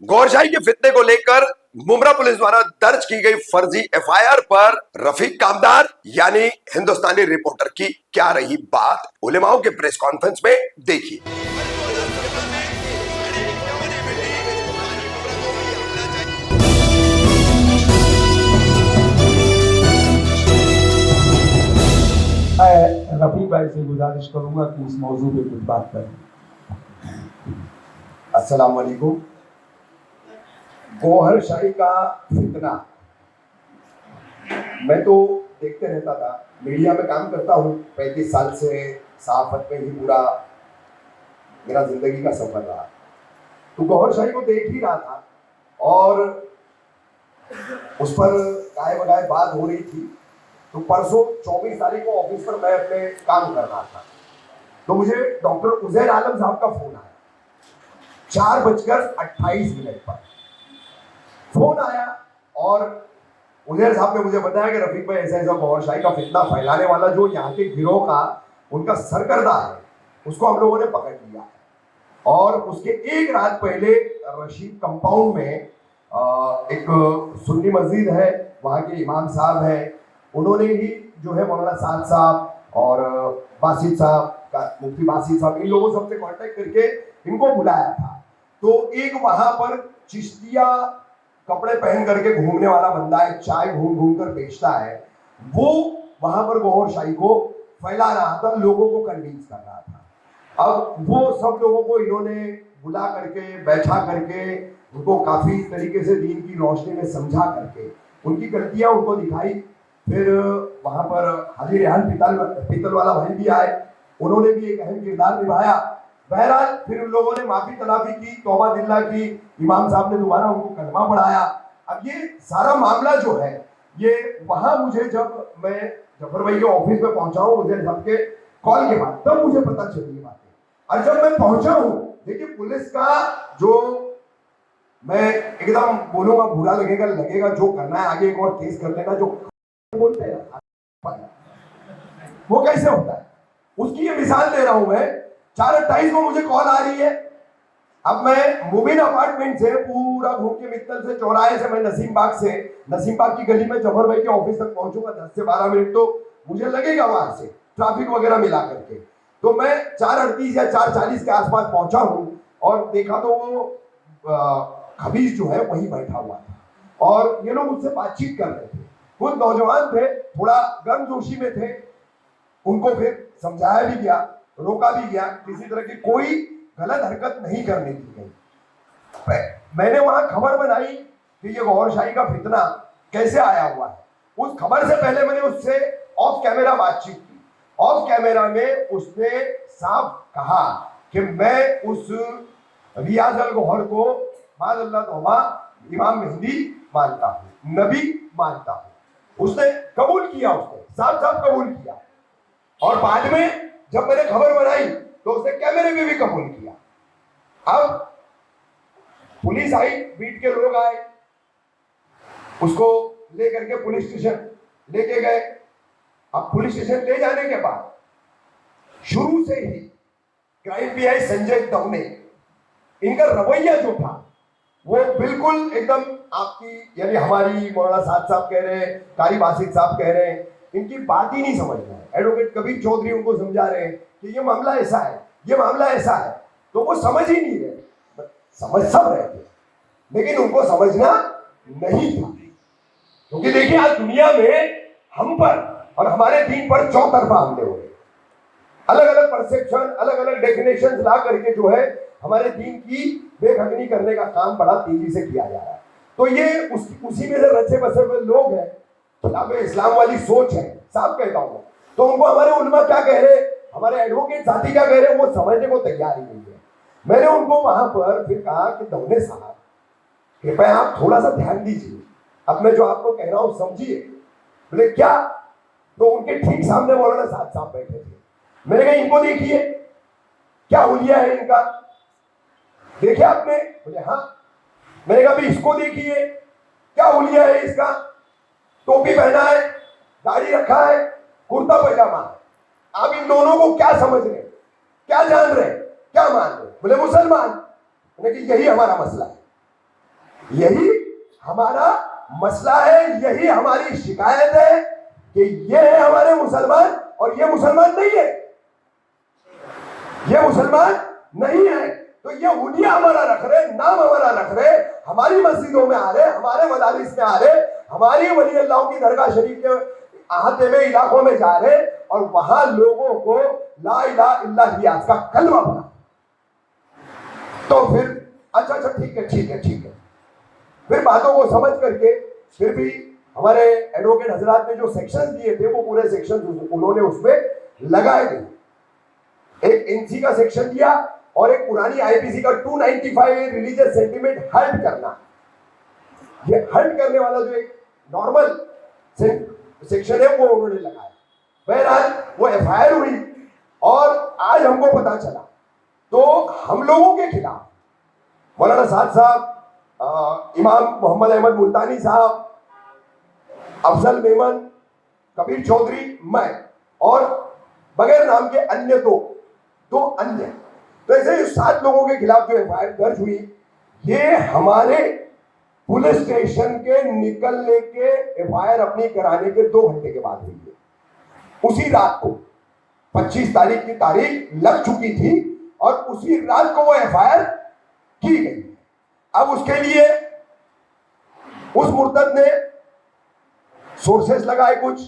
गौरशाही के फितने को लेकर मुमरा पुलिस द्वारा दर्ज की गई फर्जी एफआईआर पर रफीक कामदार यानी हिंदुस्तानी रिपोर्टर की क्या रही बात, उलेमाओं के प्रेस कॉन्फ्रेंस में देखिए। मैं रफीक भाई से गुजारिश करूंगा कि इस मौजू पे कुछ बात करें। अस्सलाम वालेकुम। गौहरशाही का फितना मैं तो देखते रहता था, मीडिया में काम करता हूँ 35 साल से, सहाफत में ही पूरा मेरा जिंदगी का सफर रहा। तो गौहरशाही को देख ही रहा था और उस पर गाय बगाए बात हो रही थी। तो परसों 24 तारीख को ऑफिस पर मैं अपने काम कर रहा था, तो मुझे डॉक्टर उजैर आलम साहब का फोन आया 4:28 पर फोन आया और उजैर साहब ने मुझे बताया कि रफीक भाई ऐसा ऐसा गौहरशाही का फितना फैलाने वाला जो यहाँ के गिरोह का उनका सरकर्दा है, उसको हम लोगों ने पकड़ लिया है। और उसके एक रात पहले रशीद कंपाउंड में एक सुन्नी मस्जिद है, वहाँ के इमाम साहब हैं, उन्होंने ही जो है मौलाना साद साहब और बासित साहब, मुफ्ती बासित साहब, इन लोगों सबसे कांटेक्ट करके इनको बुलाया था। तो एक वहां पर चिश्तिया कपड़े पहन करके घूमने वाला बंदा है, चाय घूम घूम कर बेचता है, वो वहां पर गौहरशाही को फैला रहा था, लोगों को कन्विंस कर रहा था। अब वो सब लोगों को इन्होंने बुला करके, बैठा करके, उनको काफी तरीके से दीन की रोशनी में समझा करके उनकी गलतियां उनको दिखाई। फिर वहां पर हाजी रेहान पीतल वाला भाई भी आए, उन्होंने भी एक अहम किरदार निभाया। बहरहाल फिर उन लोगों ने माफी तलाफी की, तौबा दिल्ला की, इमाम साहब ने दोबारा उनको कलमा पढ़ाया। अब ये सारा मामला जो है, ये वहां मुझे जब मैं जफर भाई के ऑफिस में पहुंचा हूँ उजैर साहब के कॉल के बाद, तब मुझे पता चली ये बातें। और जब मैं पहुंचा हूँ, देखिए पुलिस का जो, मैं एकदम बोलूंगा बुरा लगेगा, जो करना है आगे एक और केस कर लेना, जो बोलते हैं वो कैसे होता है, उसकी ये मिसाल दे रहा हूं मैं। 4:28 को मुझे कॉल आ रही है। अब मैं मुबीन अपार्टमेंट से पूरा घूम के मित्तल से, चौराहे से, मैं नसीम बाग की गली में जफर भाई के ऑफिस तक पहुंचूंगा। 10 से 12 मिनट तो मुझे लगेगा वहां से, ट्रैफिक वगैरह मिला करके। तो मैं 4:38 या 4:40 के आसपास पहुंचा हूं और देखा तो वो खबीज जो है वही बैठा हुआ था और ये लोग उससे बातचीत कर रहे थे। खुद नौजवान थे, थोड़ा गर्मजोशी में थे, उनको फिर समझाया भी गया, रोका भी गया, किसी तरह की कोई गलत हरकत नहीं करने दी गई। मैंने वहां खबर बनाई कि ये गौहरशाही का फितना कैसे आया हुआ है। उस खबर से पहले मैंने उससे ऑफ कैमरा बातचीत की। ऑफ कैमरा में उसने साफ कहा कि मैं उस रियाज अल गौहर को माज़अल्लाह तौबा इमाम मेहदी मानता हूँ, नबी मानता हूँ। उसने कबूल किया, उसने साफ साफ कबूल किया। और बाद में जब मैंने खबर बनाई तो उसने कैमरे में भी कबूल किया। अब पुलिस आई, बीट के लोग आए, उसको लेकर के पुलिस स्टेशन लेके गए। अब पुलिस स्टेशन ले जाने के बाद शुरू से ही क्राइम पीआई संजय दवने, इनका रवैया जो था वो बिल्कुल एकदम आपकी, यानी हमारी मौलाना साद साहब कह रहे हैं, कारी बासित साहब कह रहे हैं, इनकी बात ही नहीं समझ रहे हैं। एडवोकेट कबीर चौधरी उनको समझा रहे हैं कि ये मामला ऐसा है, ये मामला ऐसा है, तो वो समझ ही नहीं रहे। समझ सब रहे थे, लेकिन उनको समझना नहीं था। क्योंकि देखिए आज दुनिया में हम पर और हमारे दीन पर चौतरफा हमले हो रहे, अलग अलग परसेप्शन, अलग अलग डेफिनेशन ला करके जो है हमारे दीन की बेखगनी करने का काम बड़ा तेजी से किया जा रहा है। तो ये उसी में से रचे बसे हुए लोग हैं, खिलाफ इस्लाम वाली सोच है, साफ कहता हूँ। तो उनको हमारे उलमा क्या कह रहे, हमारे एडवोकेट साथी क्या कह रहे, वो समझने को तैयार ही नहीं है। मैंने उनको वहां पर फिर कहा कि दवने साहब कृपया आप थोड़ा सा ध्यान दीजिए, अब मैं जो आपको कह रहा हूँ समझिए। बोले क्या? तो उनके ठीक सामने मौलाना साद साहब बैठे थे। मैंने कहा इनको देखिए, क्या हुलिया है इनका, देखिए आपने? बोले हाँ। मैंने कहा भी इसको देखिए, क्या हुलिया है इसका, टोपी पहना है, दाढ़ी रखा है, कुर्ता पैजामा है। आप इन दोनों को क्या समझ रहे, क्या जान रहे, क्या मान रहे? बोले मुसलमान। मैंने कहा यही हमारा मसला है, यही हमारा मसला है, यही हमारी शिकायत है कि ये है हमारे मुसलमान और ये मुसलमान नहीं है, ये मुसलमान नहीं है। तो ये हुलिया हमारा रख रहे, नाम हमारा रख रहे, हमारी मस्जिदों में आ रहे, हमारे मदारिस में आ रहे, हमारी वली अल्लाह की दरगाह शरीफ के अहाते में इलाकों में जा रहे और वहां लोगों को ला इलाहा इल्लल्लाह का कलमा पढ़ा। तो फिर अच्छा ठीक है, फिर बातों को समझ करके फिर भी हमारे एडवोकेट हजरात ने जो सेक्शन दिए थे वो पूरे सेक्शन उन्होंने उसमें लगाए थे। एक एनसी का सेक्शन दिया और एक पुरानी आईपीसी का 295 रिलीजियस सेंटिमेंट हर्ट करना, ये हर्ट करने वाला जो एक नॉर्मल सेक्शन है वो उन्होंने लगाया। बहरहाल वो एफआईआर हुई और आज हमको पता चला तो हम लोगों के खिलाफ मौलाना साद साहब, इमाम मोहम्मद अहमद मुल्तानी साहब, अफजल मेमन, कबीर चौधरी, मैं और बगैर नाम के अन्य दो अन्य, तो ऐसे 7 लोगों के खिलाफ जो एफआईआर दर्ज हुई, ये हमारे पुलिस स्टेशन के निकलने के एफआईआर अपनी कराने के 2 घंटे के बाद हुई है। उसी रात को 25 तारीख की तारीख लग चुकी थी और उसी रात को वो एफआईआर की गई। अब उसके लिए उस मुर्तद ने सोर्सेस लगाए कुछ,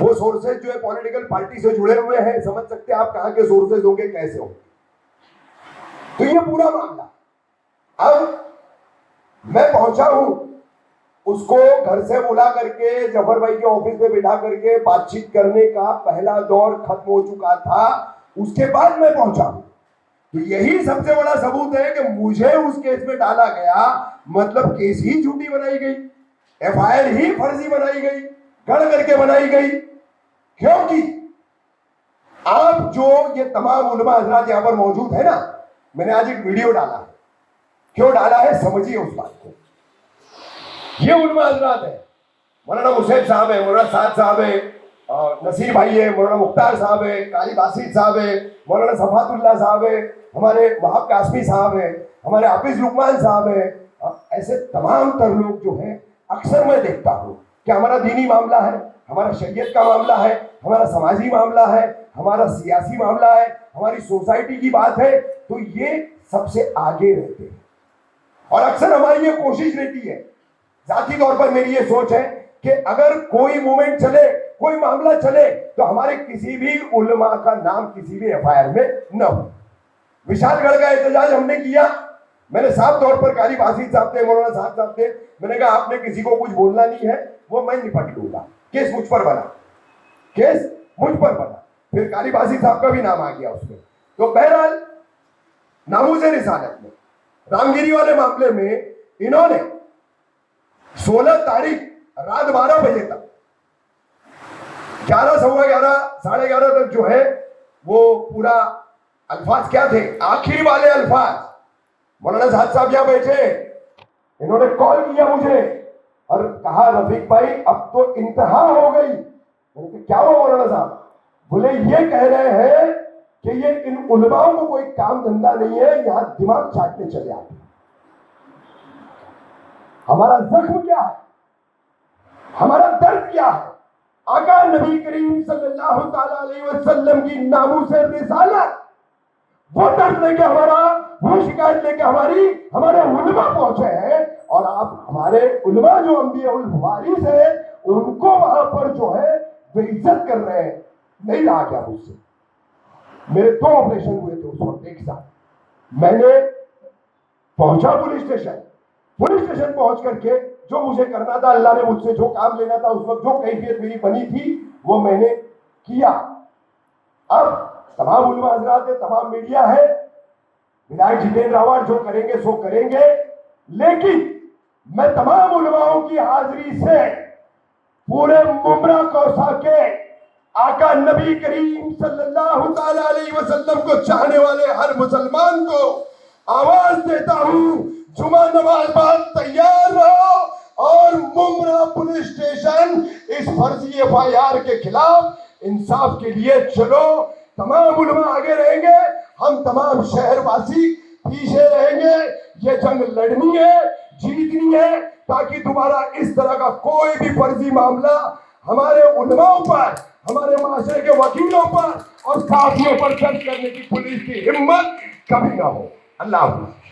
वो सोर्सेस जो है पॉलिटिकल पार्टी से जुड़े हुए हैं, समझ सकते हैं आप कहां के सोर्सेस होंगे, कैसे होंगे। तो ये पूरा मामला, अब मैं पहुंचा हूं, उसको घर से बुला करके जफर भाई के ऑफिस में बिठा करके बातचीत करने का पहला दौर खत्म हो चुका था, उसके बाद मैं पहुंचा हूं। तो यही सबसे बड़ा सबूत है कि मुझे उस केस में डाला गया, मतलब केस ही झूठी बनाई गई, एफआईआर ही फर्जी बनाई गई, गढ़ करके बनाई गई। क्योंकि आप जो ये तमाम उलमा हजरात यहां पर मौजूद है ना, मैंने आज एक वीडियो डाला है, क्यों डाला है समझिए उस बात को। ये उलमा हजरात है, मौलाना मुसैब साहब है, मौलाना साद साहब है, नसीर भाई है, मौलाना मुख्तार साहब है, कारी बासित साहब है, मौलाना सफातुल्लाह साहब है, हमारे वहाब कासमी साहब है, हमारे हाफिज लुकमान साहब है, ऐसे तमाम तर लोग जो है अक्सर मैं देखता हूँ कि हमारा दीनी मामला है, हमारा शरीयत का मामला है, हमारा समाजी मामला है, हमारा सियासी मामला है, हमारी सोसाइटी की बात है, तो ये सबसे आगे रहते हैं। और अक्सर हमारी ये कोशिश रहती है, जाती तौर पर मेरी ये सोच है कि अगर कोई मूवमेंट चले, कोई मामला चले, तो हमारे किसी भी उलमा का नाम किसी भी एफआईआर में न हो। विशालगढ़ का एहतजाज हमने किया, मैंने साफ तौर पर कारी बासित साहब थे, मौलाना साहब साहब थे, मैंने कहा आपने किसी को कुछ बोलना नहीं है, वो मैं निपट लूंगा। केस मुझ पर बना, केस मुझ पर बना, फिर कारी बासित साहब का भी नाम आ गया उसमें। तो बहरहाल नामूज़े रिसालत में रामगिरी वाले मामले में इन्होंने 16 तारीख रात 12 बजे तक 11, सवा 11, साढ़े 11 तक जो है वो पूरा अल्फाज क्या थे, आखिरी वाले अल्फाज, मौलाना साहब साहब यहां बैठे, इन्होंने कॉल किया मुझे और कहा रफीक भाई अब तो इंतहा हो गई। मैंने कहा क्या हुआ मौलाना साहब? बोले ये कह रहे हैं कि ये इन उलमाओं को कोई काम धंधा नहीं है, यहां दिमाग चाटने चले आते। हमारा जख्म क्या है, हमारा दर्द क्या है? आका नबी करीम सल्लल्लाहु ताला अलैहि वसल्लम की नामूसे रिसालत, वो दर्द लेके हमारा, वो शिकायत लेके हमारे उलमा पहुंचे हैं, और आप हमारे उलमा जो अंबियाउल वारिस है उनको वहां पर जो है बेइज्जत कर रहे हैं। नहीं रहा क्या मुझसे? मेरे 2 ऑपरेशन हुए थे उस वक्त एक साथ। मैंने पहुंचा पुलिस स्टेशन पहुंच करके जो मुझे करना था, अल्लाह ने मुझसे जो काम लेना था उस वक्त, जो कैफियत मेरी बनी थी वो मैंने किया। अब तमाम उलमा हजरात है, तमाम मीडिया है, विधायक जितेंद्र आवाड जो करेंगे सो करेंगे, लेकिन मैं तमाम उलमाओं की हाजिरी से पूरे मुमरा कौसा के आका नबी करीम सल्लल्लाहु ताला अलैहि वसल्लम को चाहने वाले हर मुसलमान को आवाज देता हूं, जुमा नमाज बाद तैयार रहो और मुमरा पुलिस स्टेशन इस फर्जी एफआईआर के खिलाफ इंसाफ के लिए चलो। तमाम उलमा आगे रहेंगे, हम तमाम शहरवासी पीछे रहेंगे। ये जंग लड़नी है, जीतनी है, ताकि दोबारा इस तरह का कोई भी फर्जी मामला हमारे उलमाओं पर, हमारे माशरे के वकीलों पर और काफियों पर दर्ज करने की पुलिस की हिम्मत कभी ना हो। अल्लाह हाफ़िज़।